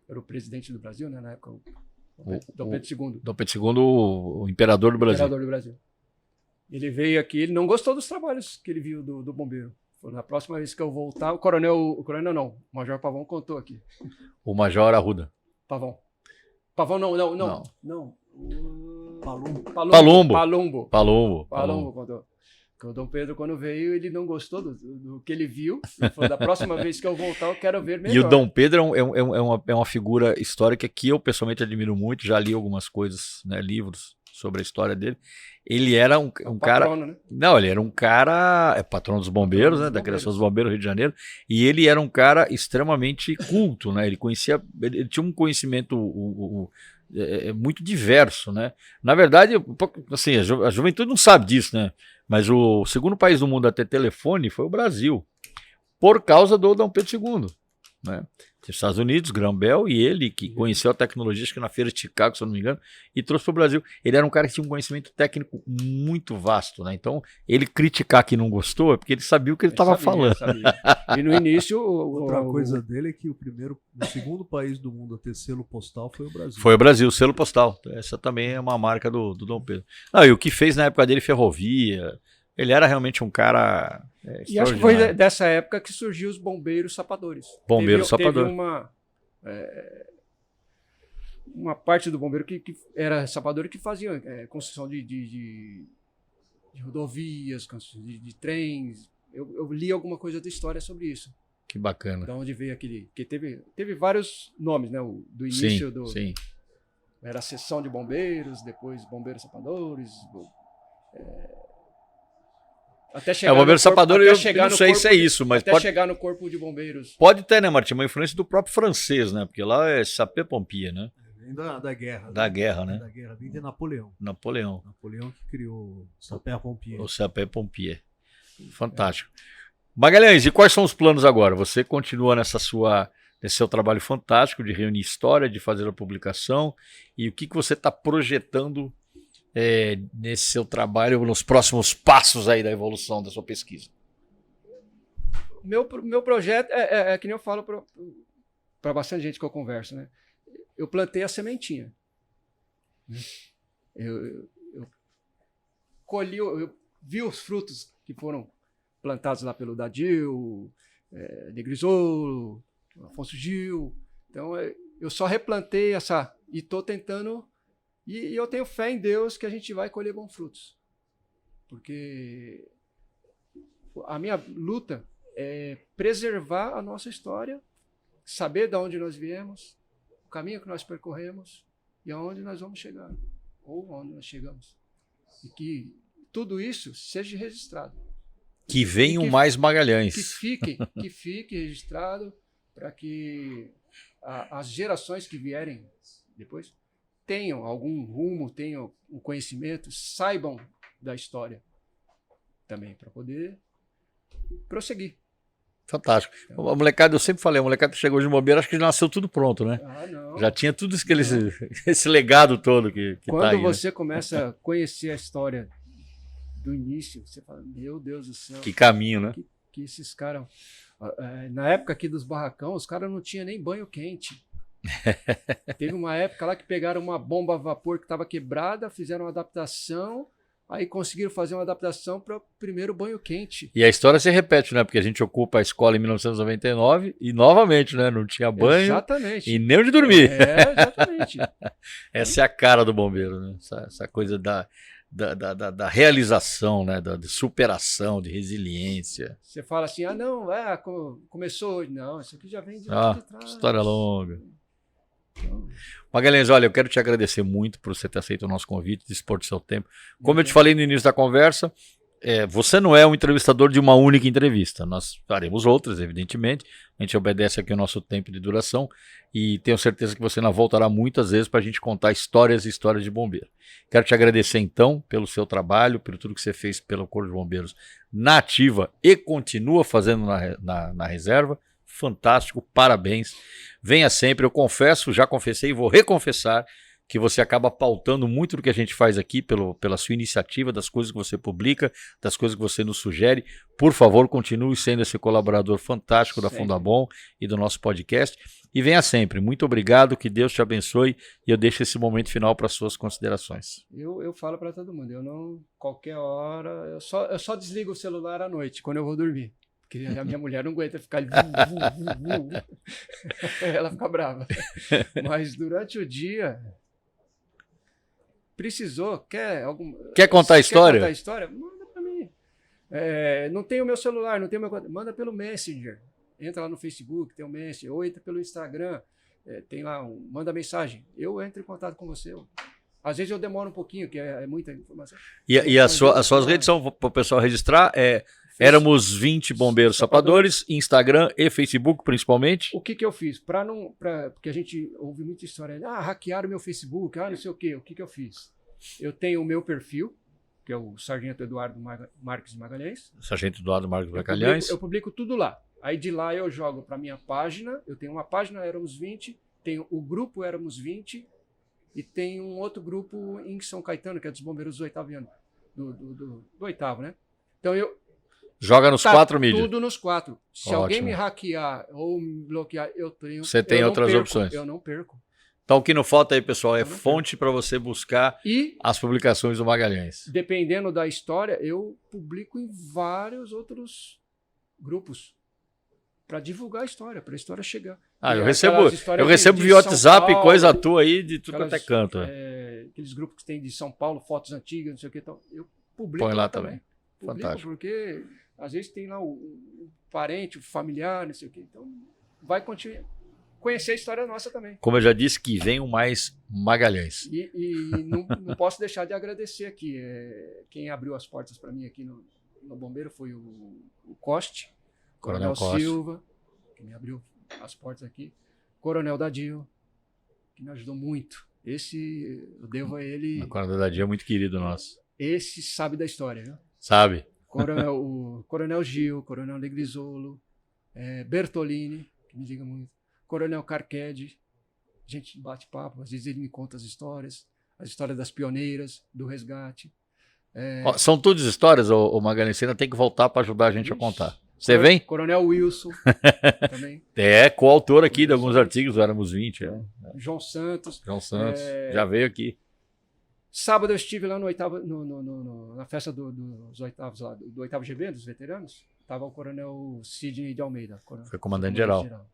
Era o presidente do Brasil, né? Na época, Dom Pedro II. Dom Pedro II, o imperador do Brasil. Imperador do Brasil. Ele veio aqui, ele não gostou dos trabalhos que ele viu do bombeiro. Falou, na próxima vez que eu voltar, o Major Pavão contou aqui. O Major Arruda. Pavão não. Palumbo contou. Porque o Dom Pedro, quando veio, ele não gostou do que ele viu. Ele falou, da próxima vez que eu voltar, eu quero ver melhor. E o Dom Pedro é uma figura histórica que eu pessoalmente admiro muito. Já li algumas coisas, né, livros sobre a história dele. Ele era um cara... Patrono, né? Não, ele era um cara... patrono dos bombeiros, né? Da criação dos bombeiros do Rio de Janeiro. E ele era um cara extremamente culto, né? Ele tinha um conhecimento... muito diverso, né? Na verdade, assim, a juventude não sabe disso, né? Mas o segundo país do mundo a ter telefone foi o Brasil, por causa do Dom Pedro II, né? Os Estados Unidos, Graham-Bell, e ele que conheceu a tecnologia, acho que na feira de Chicago, se eu não me engano, e trouxe para o Brasil. Ele era um cara que tinha um conhecimento técnico muito vasto, né? Então, ele criticar que não gostou é porque ele sabia o que ele estava falando. E no início... Outra coisa dele é que o segundo país do mundo a ter selo postal foi o Brasil. Foi o Brasil, selo postal. Essa também é uma marca do Dom Pedro. Não, e o que fez na época dele ferrovia... Ele era realmente um cara e acho que foi dessa época que surgiu os bombeiros sapadores. Sapador. Teve uma parte do bombeiro que era sapador que fazia construção de rodovias, de trens. Eu li alguma coisa da história sobre isso. Que bacana. Da onde veio aquele... Que teve vários nomes, né? Do início Sim. Era a seção de bombeiros, depois bombeiros sapadores... Até chegar o bombeiro sapador, eu não sei se é isso, mas pode chegar no corpo de bombeiros. Pode ter, né, Martim? Uma influência do próprio francês, né? Porque lá é sapeur-pompier, né? Vem da guerra. Da guerra, né? Da guerra, vem de Napoleão. Napoleão que criou o sapeur-pompier. O sapeur-pompier. Fantástico. Magalhães, e quais são os planos agora? Você continua nesse seu trabalho fantástico de reunir história, de fazer a publicação, e o que você está projetando nesse seu trabalho, nos próximos passos aí da evolução da sua pesquisa? Meu projeto é que nem eu falo para bastante gente que eu converso, né? Eu plantei a sementinha. Eu colhi, eu vi os frutos que foram plantados lá pelo Dadil, Negrisolo, Afonso Gil. Então, eu só replantei e estou tentando... E eu tenho fé em Deus que a gente vai colher bons frutos. Porque a minha luta é preservar a nossa história, saber de onde nós viemos, o caminho que nós percorremos e aonde nós vamos chegar, ou aonde nós chegamos. E que tudo isso seja registrado. Que venham mais Magalhães. Que fique registrado para que as gerações que vierem depois tenham algum rumo, tenham um conhecimento, saibam da história também, para poder prosseguir. Fantástico. A molecada, eu sempre falei, a molecada chegou de bobeira, acho que já nasceu tudo pronto, né? Não. Já tinha tudo esse legado todo que quando tá aí, você né? começa a conhecer a história do início, você fala, meu Deus do céu. Que caminho, né? Que esses caras... Na época aqui dos barracão, os caras não tinham nem banho quente. Teve uma época lá que pegaram uma bomba a vapor que estava quebrada, fizeram uma adaptação, aí conseguiram fazer uma adaptação para o primeiro banho quente. E a história se repete, né? Porque a gente ocupa a escola em 1999 e novamente, né? Não tinha banho. Exatamente. E nem onde dormir. Exatamente. Essa é a cara do bombeiro, né? Essa coisa da realização, né? De superação, de resiliência. Você fala assim, não, começou hoje. Não, isso aqui já vem de lá de trás. História longa. Magalhães, olha, eu quero te agradecer muito por você ter aceito o nosso convite, dispor do seu tempo. Como eu te falei no início da conversa, você não é um entrevistador de uma única entrevista. Nós faremos outras, evidentemente. A gente obedece aqui o nosso tempo de duração e tenho certeza que você ainda voltará muitas vezes para a gente contar histórias e histórias de bombeiro. Quero te agradecer, então, pelo seu trabalho, por tudo que você fez pelo Corpo de Bombeiros na ativa e continua fazendo na reserva. Fantástico, parabéns. Venha sempre, eu confesso, já confessei e vou reconfessar que você acaba pautando muito do que a gente faz aqui pela sua iniciativa, das coisas que você publica, das coisas que você nos sugere. Por favor, continue sendo esse colaborador fantástico da Fundabom e do nosso podcast. E venha sempre. Muito obrigado, que Deus te abençoe. E eu deixo esse momento final para suas considerações. Eu falo para todo mundo, eu não, qualquer hora, eu só desligo o celular à noite, quando eu vou dormir. Porque a minha mulher não aguenta ficar ali. Ela fica brava. Mas durante o dia, precisou, quer contar a história? Quer contar a história? Manda para mim. Não tem o meu celular, não tem o meu... Manda pelo Messenger. Entra lá no Facebook, tem o Messenger. Ou entra pelo Instagram, tem lá, manda mensagem. Eu entro em contato com você. Às vezes eu demoro um pouquinho, que é muita informação. E as suas redes são para o pessoal registrar? Éramos 20 bombeiros sapadores, Instagram e Facebook principalmente. O que eu fiz? Porque a gente ouve muita história. Hackearam meu Facebook, não sei o quê. O que eu fiz? Eu tenho o meu perfil, que é o Sargento Eduardo Marques Magalhães. Sargento Eduardo Marques Magalhães. Eu publico tudo lá. Aí de lá eu jogo para minha página. Eu tenho uma página, Éramos 20. Tenho o grupo Éramos 20. E tem um outro grupo em São Caetano, que é dos bombeiros do 8º ano. Do 8º, né? Então joga nos 4 mídias. Tudo nos 4. Se alguém me hackear ou me bloquear, Você tem outras opções. Eu não perco. Então o que não falta aí, pessoal, é fonte para você buscar as publicações do Magalhães. Dependendo da história, eu publico em vários outros grupos para divulgar a história, para a história chegar. Eu recebo via WhatsApp Paulo, coisa tua aí de tudo quanto é canto. Aqueles grupos que tem de São Paulo, fotos antigas, não sei o que. Então, eu publico lá também. Fantástico. Porque às vezes tem lá o parente, o familiar, não sei o que. Então, vai continuar. Conhecer a história nossa também. Como eu já disse, que venham mais Magalhães. E não posso deixar de agradecer aqui. Quem abriu as portas para mim aqui no Bombeiro foi o Coste, Coronel Silva, que me abriu as portas aqui. Coronel Dadio, que me ajudou muito. Esse, eu devo a ele... O Coronel Dadio é muito querido nosso. Esse sabe da história, viu? Sabe. O Coronel Gil, Coronel Negrisolo, Bertolini, que me liga muito. Coronel Carquede, a gente bate papo, às vezes ele me conta as histórias das pioneiras, do resgate. São todas histórias, o Magalhães, você ainda tem que voltar para ajudar a gente a contar. Você vem? Coronel Wilson também. Coautor aqui de alguns artigos, Éramos 20. João Santos. Já veio aqui. Sábado eu estive lá na festa dos oitavos lá, do 8º GB, dos veteranos. Estava o Coronel Sidney de Almeida. Foi comandante-geral.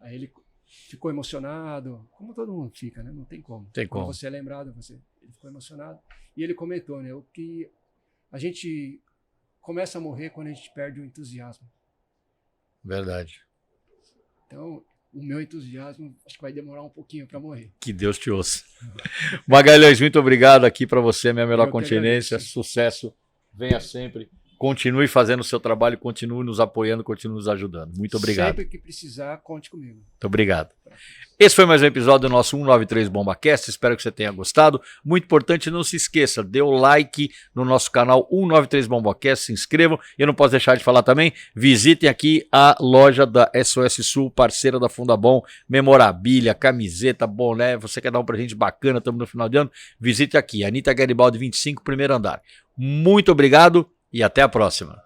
Aí ele ficou emocionado, como todo mundo fica, né? Não tem como. Quando você é lembrado, ele ficou emocionado. E ele comentou, né? O que a gente começa a morrer quando a gente perde o entusiasmo. Verdade. Então, o meu entusiasmo acho que vai demorar um pouquinho para morrer. Que Deus te ouça. Magalhães, muito obrigado aqui para você, minha melhor continência. Sucesso. Venha sempre. Continue fazendo o seu trabalho, continue nos apoiando, continue nos ajudando. Muito obrigado. Sempre que precisar, conte comigo. Muito obrigado. Esse foi mais um episódio do nosso 193 BombaCast. Espero que você tenha gostado. Muito importante, não se esqueça, dê o like no nosso canal 193 BombaCast, se inscrevam. E eu não posso deixar de falar também, visitem aqui a loja da SOS Sul, parceira da Fundabom, memorabilia, camiseta, boné. Você quer dar um presente bacana, estamos no final de ano? Visite aqui, Anita Garibaldi 25, primeiro andar. Muito obrigado. E até a próxima.